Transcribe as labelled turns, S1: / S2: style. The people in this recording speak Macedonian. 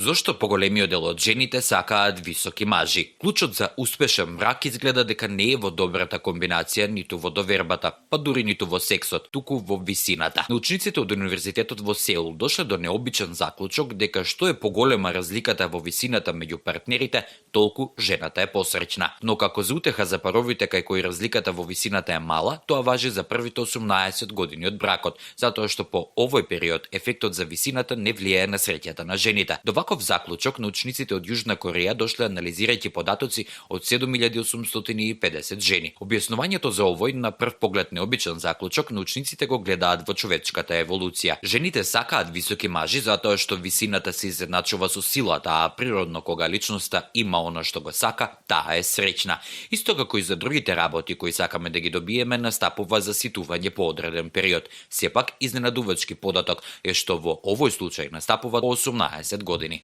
S1: Зошто поголемиот дел од жените сакаат високи мажи? Клучот за успешен брак изгледа дека не е во добрата комбинација, ниту во довербата, па дури ниту во сексот, туку во висината. Научниците од Универзитетот во Сеул дошле до необичен заклучок дека што е поголема разликата во висината меѓу партнерите, толку жената е посреќна. Но како за утеха за паровите кај кои разликата во висината е мала, тоа важи за првите 18 години од бракот, затоа што по овој период ефектот за висината не влијае на среќата на жените. До ваков заклучок научниците од Јужна Кореја дошле анализирајќи податоци од 7850 жени. Објаснувањето за овој на прв поглед необичен заклучок научниците го гледаат во човечката еволуција. Жените сакаат високи мажи затоа што висината се изедначува со силата, а природно кога личноста има она што го сака, таа е среќна. Исто како и за другите работи кои сакаме да ги добиеме, настапува заситување по одреден период. Сепак изненадувачки податок е што во овој случај настапува 18 години.